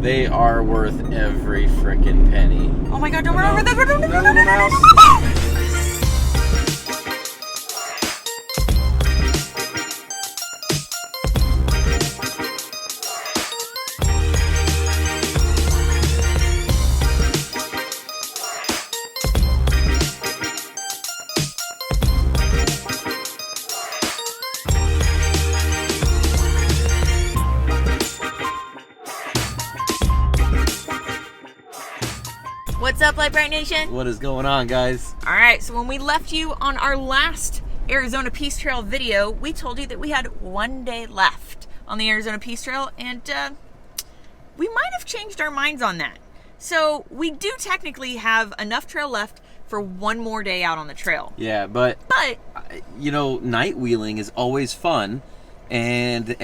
They are worth every freaking penny. Oh my God, don't run over the mouse. What's up, Lite Brite Nation? What is going on, guys? All right, so when we left you on our last Arizona Peace Trail video, we told you that we had 1 day left on the Arizona Peace Trail, and we might have changed our minds on that. So we do technically have enough trail left for one more day out on the trail. Yeah, but you know, night wheeling is always fun. And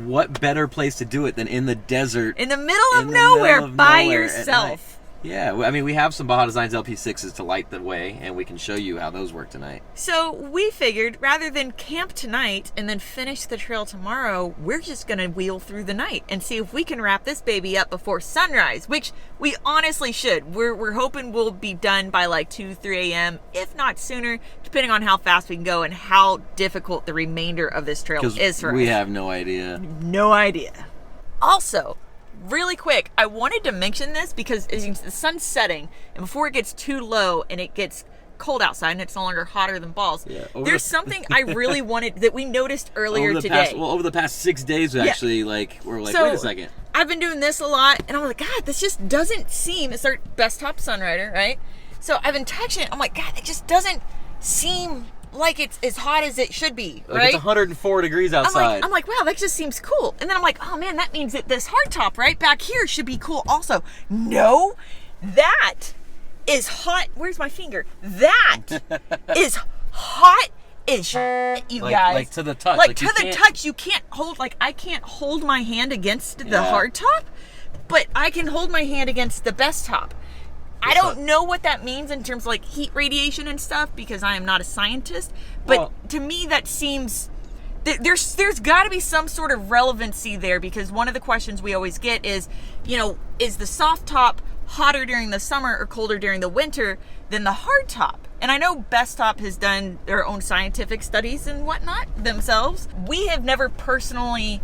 what better place to do it than in the desert? In the middle of nowhere by yourself. Yeah, I mean, we have some Baja Designs LP6s to light the way, and we can show you how those work tonight. So we figured, rather than camp tonight and then finish the trail tomorrow, we're just going to wheel through the night and see if we can wrap this baby up before sunrise, which we honestly should. We're hoping we'll be done by like 2, 3 a.m., if not sooner, depending on how fast we can go and how difficult the remainder of this trail is for us. We have no idea. No idea. Also, really quick, I wanted to mention this because as you can see, the sun's setting, and before it gets too low and it gets cold outside and it's no longer hotter than balls, there's something I really wanted that we noticed earlier today. Over the past 6 days, we actually we're like, so, wait a second. I've been doing this a lot, and I'm like, God, this just doesn't seem, it's our best top Sunrider, right? So I've been touching it, I'm like, God, it just doesn't seem like it's as hot as it should be, right? It's 104 degrees outside. I'm like, wow, that just seems cool. And then I'm like, oh man, that means that this hardtop right back here should be cool also. No, that is hot. Where's my finger? That is hot as shit, you guys. Like to the touch. Like to the touch, you can't hold, I can't hold my hand against the hardtop, but I can hold my hand against the best top. I don't know what that means in terms of like heat radiation and stuff because I am not a scientist, but to me that seems there's got to be some sort of relevancy there, because one of the questions we always get is, you know, is the soft top hotter during the summer or colder during the winter than the hard top? And I know Best Top has done their own scientific studies and whatnot themselves. We have never personally,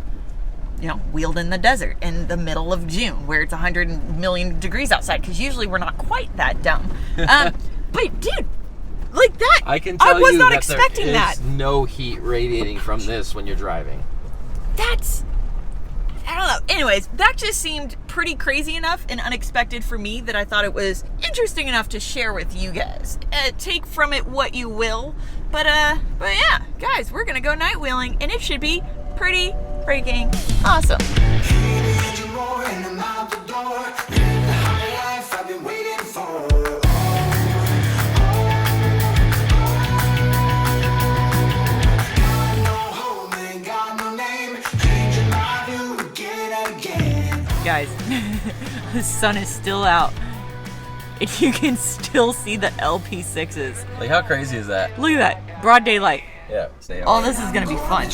you know, wheeled in the desert in the middle of June where it's 100 million degrees outside, because usually we're not quite that dumb. But dude, like that, I can tell I was you not that expecting there that. is no heat radiating from this when you're driving. That's, I don't know. Anyways, that just seemed pretty crazy enough and unexpected for me that I thought it was interesting enough to share with you guys. Take from it what you will, but yeah, guys, we're gonna go night wheeling, and it should be pretty freaking awesome. Guys, the sun is still out, and you can still see the LP6s. Like, how crazy is that? Look at that, broad daylight. Yeah, stay all this is gonna be fun.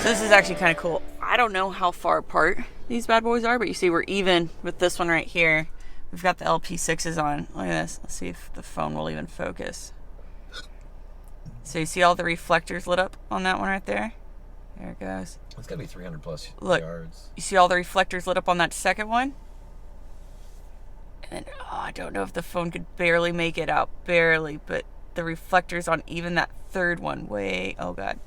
This is actually kind of cool. I don't know how far apart these bad boys are, but you see we're even with this one right here. We've got the LP6s on. Look at this. Let's see if the phone will even focus. So you see all the reflectors lit up on that one right there? There it goes. It's got to be 300 plus yards. You see all the reflectors lit up on that second one? And I don't know if the phone could barely make it out. Barely. But the reflectors on even that third one. Oh God.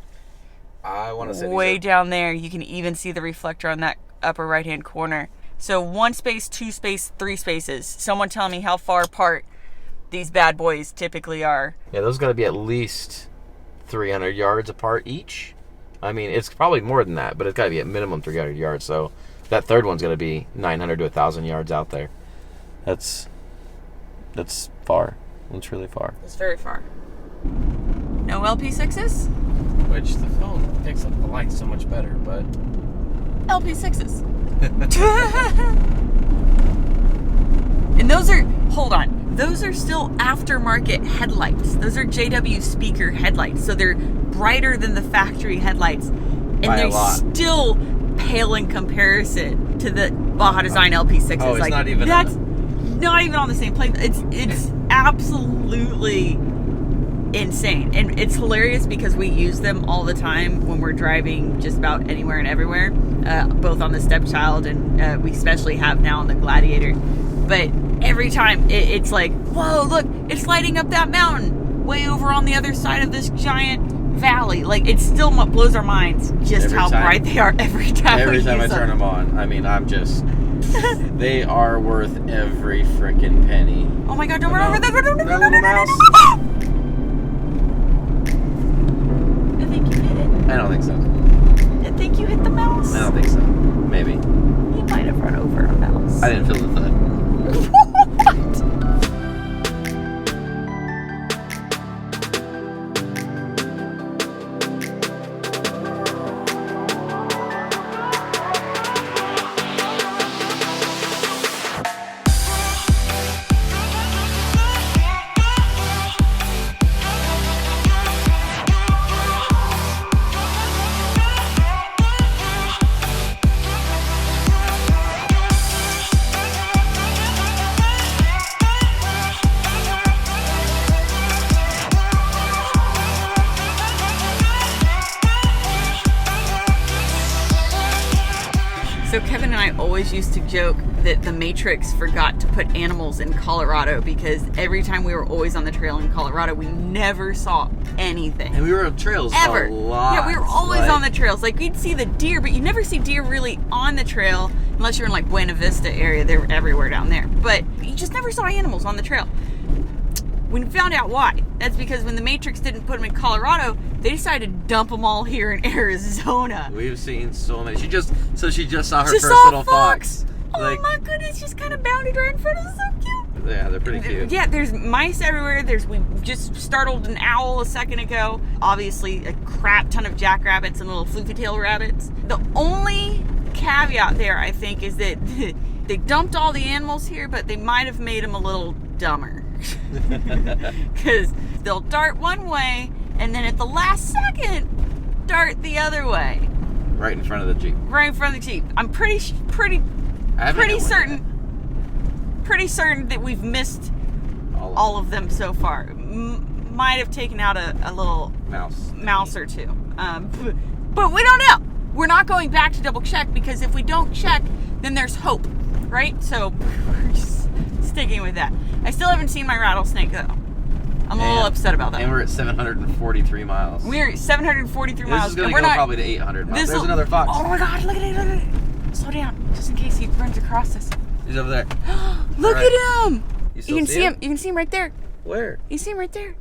I want to say way down there, you can even see the reflector on that upper right hand corner. So 1 space, 2 space, 3 spaces. Someone tell me how far apart these bad boys typically are. Yeah, those got to be at least 300 yards apart each. I mean, it's probably more than that, but it's got to be at minimum 300 yards. So that third one's going to be 900 to 1,000 yards out there. That's far. It's really far. It's very far. No LP6s? Which the phone picks up the light so much better, but LP6s. And those are, hold on, those are still aftermarket headlights. Those are JW speaker headlights. So they're brighter than the factory headlights. And they're still pale in comparison to the Baja Design LP6s. Oh, it's like, not even. That's not even on the same plane. It's absolutely insane. And it's hilarious because we use them all the time when we're driving just about anywhere and everywhere, both on the Stepchild and we especially have now on the Gladiator. But every time it's like, whoa, look, it's lighting up that mountain way over on the other side of this giant valley. Like, it still blows our minds just how bright they are every time. Every time I turn them on. I mean, I'm just... they are worth every freaking penny. Oh my god, don't run over that little mouse. I think you hit it. I don't think so. I think you hit the mouse. I don't think so. Maybe. You might have run over a mouse. I didn't feel the thud. What? So Kevin and I always used to joke that the Matrix forgot to put animals in Colorado because every time we were always on the trail in Colorado, we never saw anything. And we were on trails ever. A lot. Yeah, we were always on the trails. Like, we'd see the deer, but you never see deer really on the trail unless you're in like Buena Vista area. They're everywhere down there. But you just never saw animals on the trail. We found out why. That's because when the Matrix didn't put them in Colorado, they decided to dump them all here in Arizona. We've seen so many. She just saw her She first saw little fox. fox. Oh my goodness, just kind of bounded right in front of us. So cute. Yeah, they're pretty cute. Yeah, there's mice everywhere. We just startled an owl a second ago. Obviously, a crap ton of jackrabbits and little floofy tail rabbits. The only caveat there, I think, is that they dumped all the animals here, but they might have made them a little dumber. Because they'll dart one way and then at the last second dart the other way. Right in front of the Jeep. Right in front of the Jeep. I'm pretty certain that we've missed all of them so far. Might have taken out a little mouse or two. But we don't know. We're not going back to double check because if we don't check, then there's hope, right? So we're just sticking with that. I still haven't seen my rattlesnake though. I'm a little upset about that. And we're at 743 miles. We're at 743 miles. This is going to go probably to 800 miles. There's another fox. Oh my god, look at it, look at it. Slow down, just in case he runs across us. He's over there. Look at him. You can see him. You can see him right there. Where? You see him right there.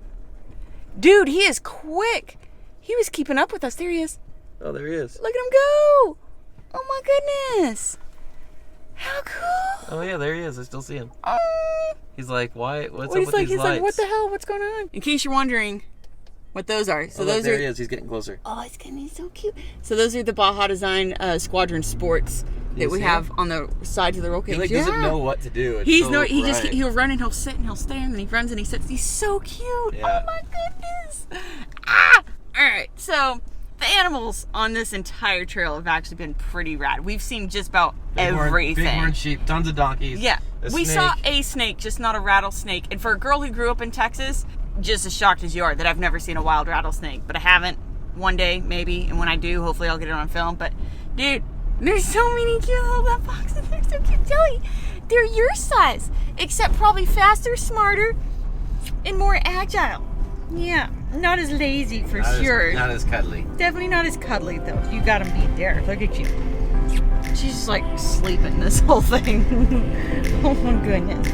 Dude, he is quick. He was keeping up with us. There he is. Oh, there he is. Look at him go. Oh my goodness. How cool. Oh yeah, there he is. I still see him. Oh. He's like, why? What's up he's with like, these he's lights? like, what the hell? What's going on? In case you're wondering what those are. So those there are. he is. He's getting closer. Oh, he's so cute. So those are the Baja Design Squadron Sports that we have on the sides of the roll cage. He like doesn't know what to do. It's he'll run and he'll sit and he'll stand and he runs and he sits. He's so cute. Yeah. Oh my goodness. Ah! All right. So the animals on this entire trail have actually been pretty rad. We've seen just about everything. Bighorn sheep, tons of donkeys. Yeah. We saw a snake, just not a rattlesnake. And for a girl who grew up in Texas, just as shocked as you are that I've never seen a wild rattlesnake. But I haven't. One day, maybe. And when I do, hopefully I'll get it on film. But, dude, there's so many cute little foxes. They're so cute. Jelly. They're your size. Except probably faster, smarter, and more agile. Yeah. Not as lazy for sure. Not as cuddly. Definitely not as cuddly, though. You got him beat there. Look at you. She's just like sleeping this whole thing. Oh my goodness.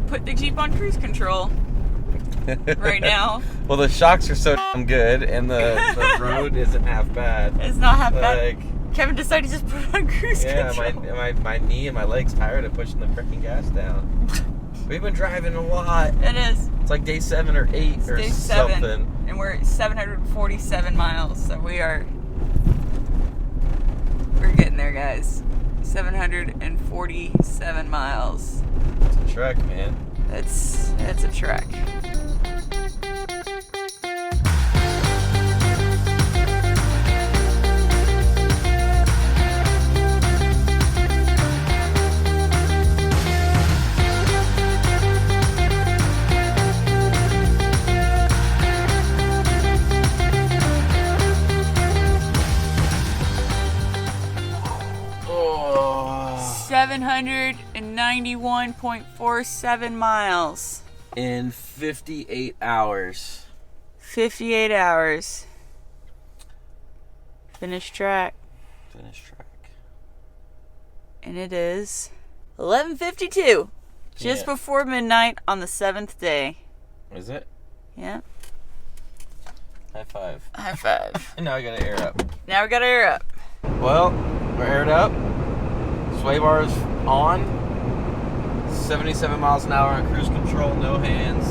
put the Jeep on cruise control right now. Well, the shocks are so damn good, and the road isn't half bad. It's not half Like, bad. Kevin decided to just put it on cruise control. Yeah, my knee and my leg's tired of pushing the freaking gas down. We've been driving a lot. It is. It's like day 7 or 8 or Day 7, something. and we're at 747 miles, so we're getting there, guys. 747 miles. It's a trek, man. It's a trek. Oh. 791.47 miles. In 58 hours. 58 hours. Finish track. Finish track. And it is 11:52. Just Yeah. before midnight on the 7th day. Is it? Yeah. High five. High five. And now I gotta air up. Now we gotta air up. Well, we're aired up. Sway bar's on. 77 miles an hour on cruise control, no hands.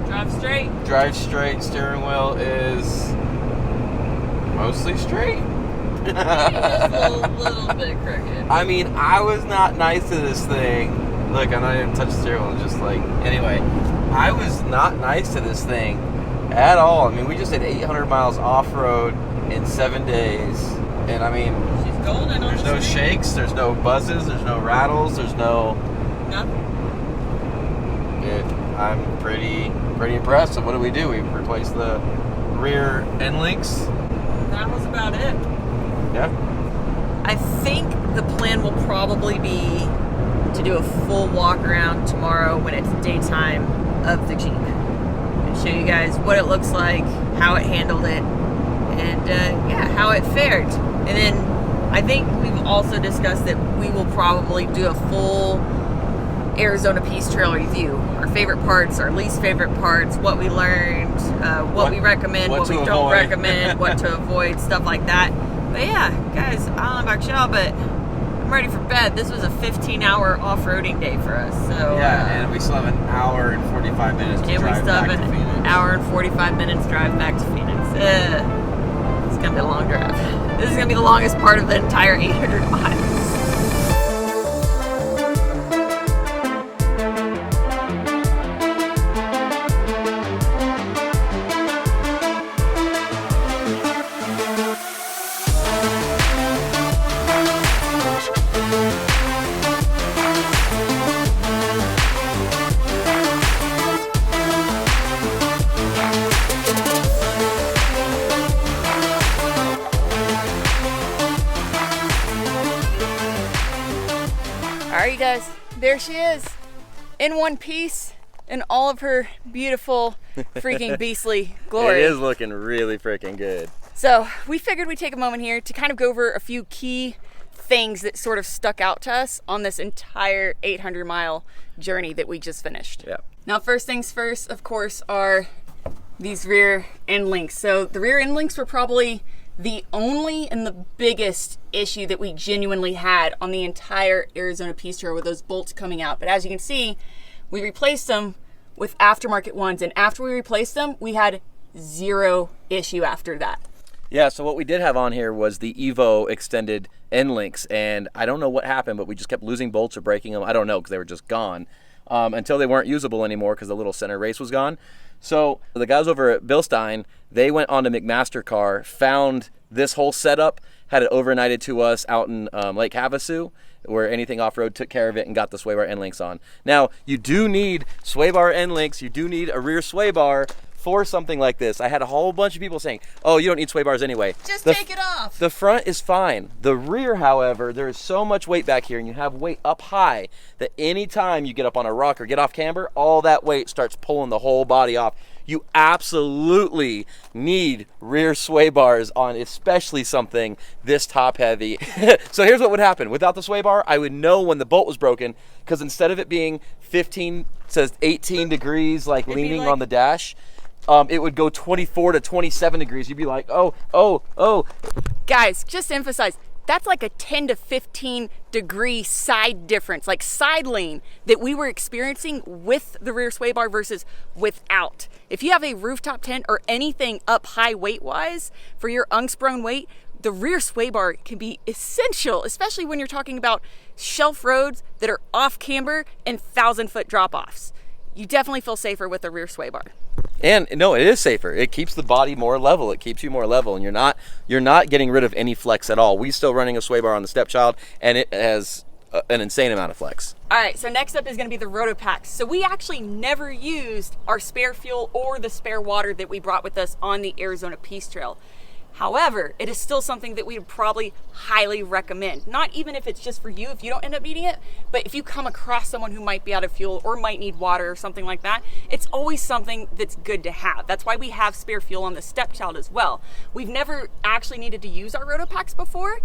Drive straight. Drive straight. Steering wheel is mostly straight. Maybe just a little bit crooked. I mean, I was not nice to this thing. Look, I'm not even touching the steering wheel. Just like, anyway, I was not nice to this thing at all. I mean, we just did 800 miles off-road in 7 days. And I mean, She's golden on there's the no street. shakes, there's no buzzes, there's no rattles, there's no... Nothing. I'm pretty impressed. So what do? We replaced the rear end links. That was about it. Yeah. I think the plan will probably be to do a full walk around tomorrow when it's daytime of the Jeep and show you guys what it looks like, how it handled it, and how it fared. And then I think we've also discussed that we will probably do a full Arizona Peace Trail review. Our favorite parts, our least favorite parts, what we learned, what we recommend, what we don't recommend, what to avoid, stuff like that. But yeah, guys, I don't know about y'all, but I'm ready for bed. This was a 15-hour off-roading day for us. So Yeah, and we still have an hour and 45 minutes to drive back to Phoenix. An hour and 45 minutes drive back to Phoenix. It's gonna be a long drive. This is gonna be the longest part of the entire 800 miles. Alright, you guys, there she is, in one piece, in all of her beautiful, freaking beastly glory. It is looking really freaking good. So we figured we'd take a moment here to kind of go over a few key things that sort of stuck out to us on this entire 800-mile journey that we just finished. Yeah. Now, first things first, of course, are these rear end links. So the rear end links were probably the only and the biggest issue that we genuinely had on the entire Arizona Peace Trail with those bolts coming out. But as you can see, we replaced them with aftermarket ones, and after we replaced them, we had zero issue after that. Yeah, so what we did have on here was the Evo extended end links, and I don't know what happened, but we just kept losing bolts or breaking them. I don't know, because they were just gone until they weren't usable anymore because the little center race was gone. So the guys over at Bilstein, they went on to McMaster-Carr, found this whole setup, had it overnighted to us out in Lake Havasu, where Anything Off-Road took care of it and got the sway bar end links on. Now, you do need sway bar end links, you do need a rear sway bar for something like this, I had a whole bunch of people saying, oh, you don't need sway bars anyway. Just take it off. The front is fine. The rear, however, there is so much weight back here, and you have weight up high that anytime you get up on a rock or get off camber, all that weight starts pulling the whole body off. You absolutely need rear sway bars on, especially something this top heavy. So here's what would happen. Without the sway bar, I would know when the bolt was broken, because instead of it being 18 degrees, like leaning on the dash, it would go 24 to 27 degrees. You'd be like, oh. Guys, just to emphasize, that's like a 10 to 15 degree side difference, like side lean, that we were experiencing with the rear sway bar versus without. If you have a rooftop tent or anything up high weight wise for your unsprung weight, the rear sway bar can be essential, especially when you're talking about shelf roads that are off camber and 1,000-foot drop-offs. You definitely feel safer with the rear sway bar. And no, it is safer. It keeps the body more level. It keeps you more level, and you're not getting rid of any flex at all. We still running a sway bar on the Stepchild, and it has an insane amount of flex. All right, so next up is going to be the Roto Packs. So we actually never used our spare fuel or the spare water that we brought with us on the Arizona Peace Trail. However, it is still something that we would probably highly recommend. Not even if it's just for you, if you don't end up needing it, but if you come across someone who might be out of fuel or might need water or something like that, it's always something that's good to have. That's why we have spare fuel on the Stepchild as well. We've never actually needed to use our Roto Packs before.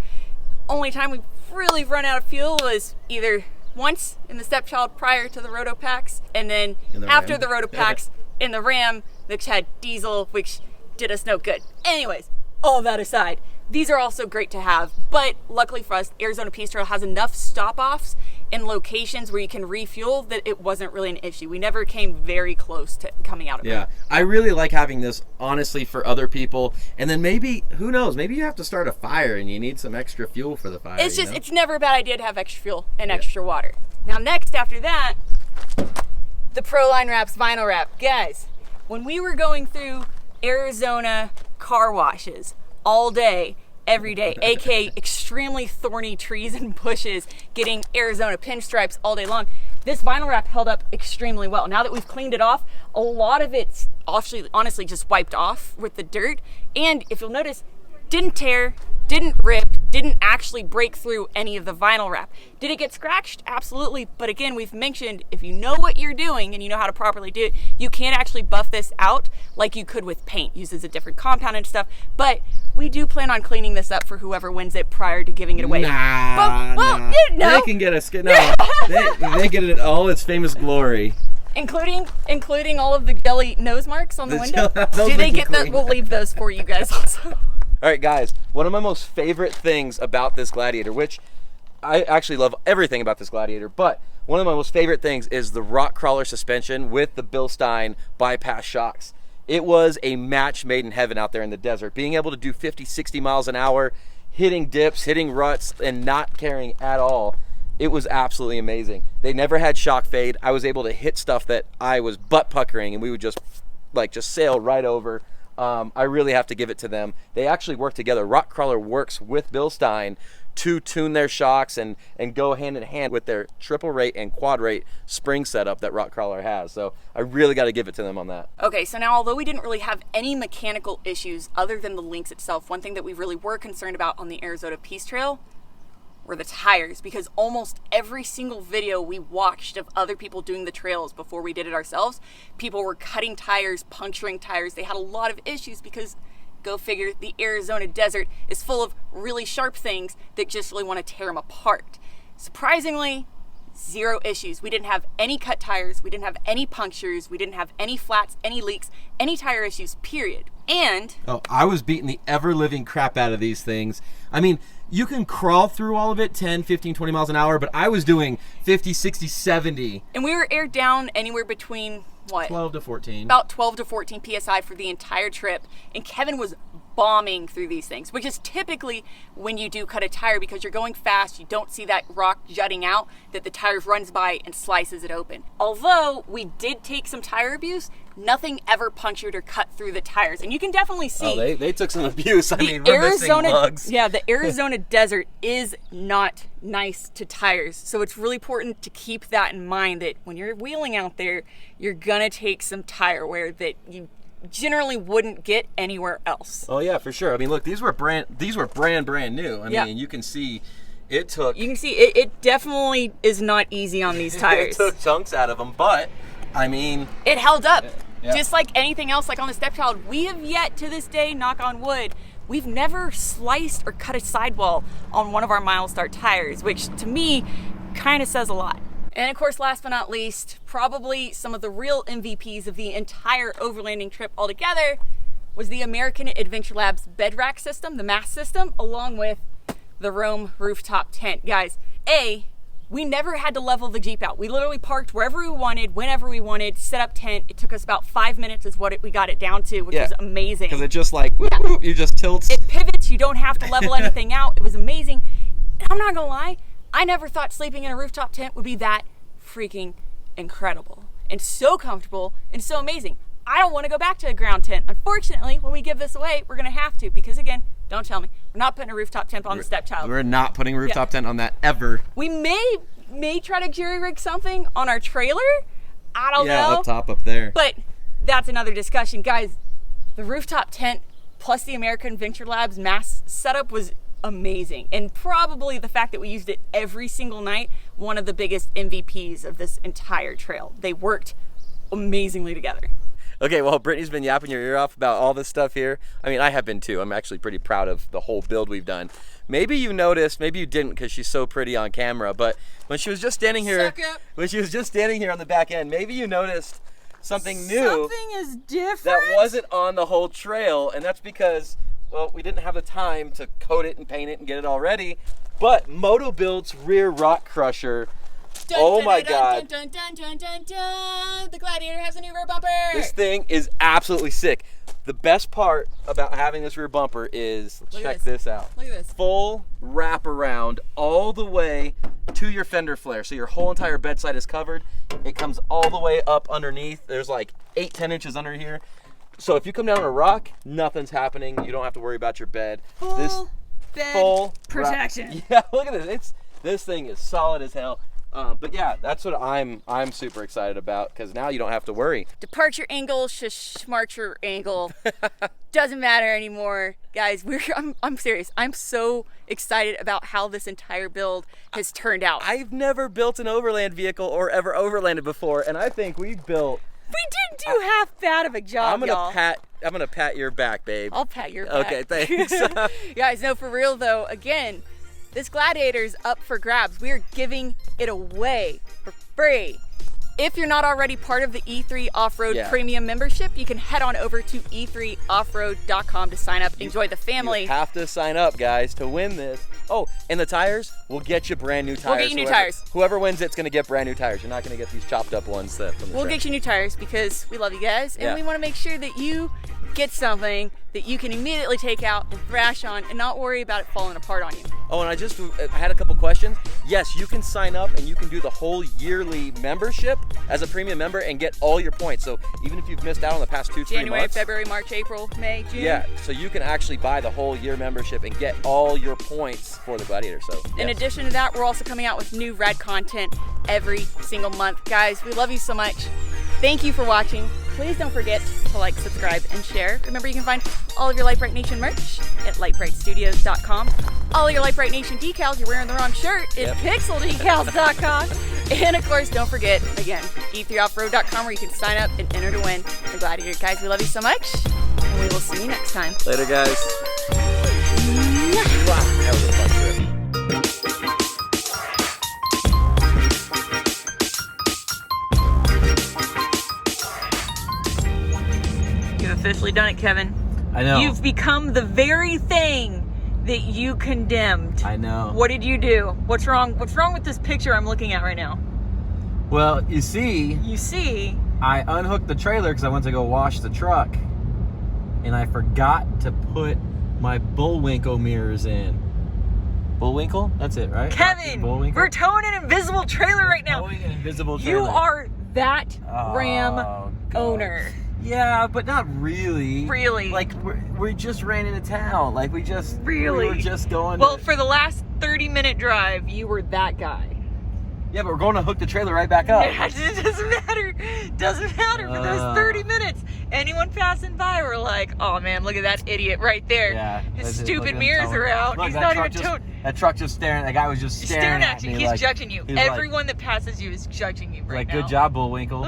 Only time we've really run out of fuel was either once in the Stepchild prior to the Roto Packs, and then after the Roto Packs in the Ram, which had diesel, which did us no good. Anyways, all that aside, these are also great to have, but luckily for us, Arizona Peace Trail has enough stop-offs in locations where you can refuel that it wasn't really an issue. We never came very close to coming out of it. Yeah, I really like having this, honestly, for other people. And then maybe, who knows, maybe you have to start a fire and you need some extra fuel for the fire. It's just, it's never a bad idea to have extra fuel and extra water. Now next after that, the Proline Wraps Vinyl Wrap. Guys, when we were going through Arizona car washes all day, every day, aka extremely thorny trees and bushes, getting Arizona pinstripes all day long, this vinyl wrap held up extremely well. Now that we've cleaned it off, a lot of it's actually honestly just wiped off with the dirt, and if you'll notice, didn't tear, didn't rip, didn't actually break through any of the vinyl wrap. Did it get scratched? Absolutely. But again, we've mentioned if you know what you're doing and you know how to properly do it, you can actually buff this out like you could with paint. Uses a different compound and stuff. But we do plan on cleaning this up for whoever wins it prior to giving it away. Nah. They can get a skin. No, they get it all its famous glory. Including all of the jelly nose marks on the window. Do they get that? We'll leave those for you guys also. All right, guys, one of my most favorite things about this Gladiator, which I actually love everything about this Gladiator, but one of my most favorite things is the rock crawler suspension with the Bilstein bypass shocks. It was a match made in heaven out there in the desert. Being able to do 50, 60 miles an hour, hitting dips, hitting ruts, and not caring at all, it was absolutely amazing. They never had shock fade. I was able to hit stuff that I was butt puckering, and we would just sail right over. I really have to give it to them. They actually work together. Rock Crawler works with Bilstein to tune their shocks and go hand in hand with their triple rate and quad rate spring setup that Rock Crawler has. So I really got to give it to them on that. Okay, so now although we didn't really have any mechanical issues other than the links itself, one thing that we really were concerned about on the Arizona Peace Trail were the tires, because almost every single video we watched of other people doing the trails before we did it ourselves, people were cutting tires, puncturing tires. They had a lot of issues because, go figure, the Arizona desert is full of really sharp things that just really want to tear them apart. Surprisingly, zero issues. We didn't have any cut tires, we didn't have any punctures, we didn't have any flats, any leaks, any tire issues, period. And I was beating the ever-living crap out of these things. I mean, you can crawl through all of it 10, 15, 20 miles an hour, but I was doing 50, 60, 70. And we were aired down anywhere between, what? 12 to 14. About 12 to 14 PSI for the entire trip. And Kevin was bombing through these things, which is typically when you do cut a tire, because you're going fast, you don't see that rock jutting out that the tire runs by and slices it open. Although we did take some tire abuse, nothing ever punctured or cut through the tires. And you can definitely see. Oh, they took some abuse. I mean, we're missing lugs. Yeah, the Arizona desert is not nice to tires. So it's really important to keep that in mind, that when you're wheeling out there, you're gonna take some tire wear that you generally wouldn't get anywhere else. Oh yeah, for sure. I mean, look, these were brand new. I mean, you can see it took. You can see it definitely is not easy on these tires. It took chunks out of them, but I mean, it held up. Yeah. Just like anything else, like on the stepchild, we have yet to this day, knock on wood, we've never sliced or cut a sidewall on one of our Milestar tires, which to me kind of says a lot. And of course, last but not least, probably some of the real MVPs of the entire overlanding trip altogether was the American Adventure Labs bed rack system, the MASS system, along with the Roam rooftop tent. Guys, we never had to level the Jeep out. We literally parked wherever we wanted, whenever we wanted, set up tent. It took us about 5 minutes is what we got it down to, which was amazing. Because it just like, whoop, you just tilts. It pivots, you don't have to level anything out. It was amazing. And I'm not gonna lie, I never thought sleeping in a rooftop tent would be that freaking incredible and so comfortable and so amazing. I don't want to go back to a ground tent. Unfortunately, when we give this away, we're gonna have to, because again, don't tell me, we're not putting a rooftop tent on the stepchild. We're not putting a rooftop tent on that ever. We may try to jury rig something on our trailer. I don't know. Yeah, up top up there. But that's another discussion. Guys, the rooftop tent plus the American Adventure Labs MASS setup was amazing. And probably the fact that we used it every single night, one of the biggest MVPs of this entire trail. They worked amazingly together. Okay, well, Brittany's been yapping your ear off about all this stuff here. I mean, I have been too. I'm actually pretty proud of the whole build we've done. Maybe you noticed, maybe you didn't because she's so pretty on camera, but when she was just standing here, on the back end, maybe you noticed something new. Something is different. That wasn't on the whole trail, and that's because, well, we didn't have the time to coat it and paint it and get it all ready. But MotoBuild's rear rock crusher, my God. The Gladiator has a new rear bumper. This thing is absolutely sick. The best part about having this rear bumper is, check this out. Look at this. Full wrap around all the way to your fender flare. So your whole entire bedside is covered. It comes all the way up underneath. There's like 8-10 inches under here. So if you come down on a rock, nothing's happening. You don't have to worry about your bed. Full bed protection. Yeah, look at this. This thing is solid as hell. But yeah, that's what I'm super excited about, because now you don't have to worry. Departure angle, departure angle, doesn't matter anymore, guys. I'm serious. I'm so excited about how this entire build has turned out. I've never built an overland vehicle or ever overlanded before, and I think we've built. We didn't do half bad of a job, y'all. I'm gonna pat your back, babe. I'll pat your back. Okay, thanks. Guys, no, for real though. Again, this Gladiator's up for grabs. We are giving it away for free. If you're not already part of the E3 Off-Road Premium membership, you can head on over to e3offroad.com to sign up. Enjoy the family. You have to sign up, guys, to win this. Oh, and the tires, we'll get you brand new tires. We'll get you new tires. Whoever wins it's going to get brand new tires. You're not going to get these chopped up ones from the We'll track. get you new tires because we love you guys, and we want to make sure that you get something that you can immediately take out and thrash on and not worry about it falling apart on you. Oh, and I had a couple questions. Yes, you can sign up and you can do the whole yearly membership as a premium member and get all your points. So even if you've missed out on the past 2-3 months. January, February, March, April, May, June. Yeah, so you can actually buy the whole year membership and get all your points for the Gladiator. So in addition to that, we're also coming out with new rad content every single month. Guys, we love you so much. Thank you for watching. Please don't forget to like, subscribe, and share. Remember, you can find all of your Lite Brite Nation merch at litebritstudios.com. All of your Lite Brite Nation decals, you're wearing the wrong shirt, at pixeldecals.com. And of course, don't forget, again, e3offroad.com, where you can sign up and enter to win the Gladiator. Guys, we love you so much, and we will see you next time. Later, guys. Wow, that was a fun trip. Officially done it, Kevin. I know. You've become the very thing that you condemned. I know. What did you do? What's wrong? What's wrong with this picture I'm looking at right now? Well, you see, I unhooked the trailer because I went to go wash the truck, and I forgot to put my Bullwinkle mirrors in. Bullwinkle? That's it, right? Kevin, we're towing an invisible trailer right now. Towing an invisible trailer. You are that Ram owner. Yeah, but not really. Really? Like, we just ran into town. Like, we were just going Well, for the last 30-minute drive, you were that guy. Yeah, but we're going to hook the trailer right back up. Yeah, it doesn't matter. Doesn't matter for those 30 minutes. anyone passing by were like, oh man, look at that idiot right there. Yeah. His stupid mirrors are out. Look, He's that not truck even just, that truck just staring. That guy was just staring at you. me. He's like, judging you. he's like- Everyone that passes you is judging you right like, now. good job, Bullwinkle.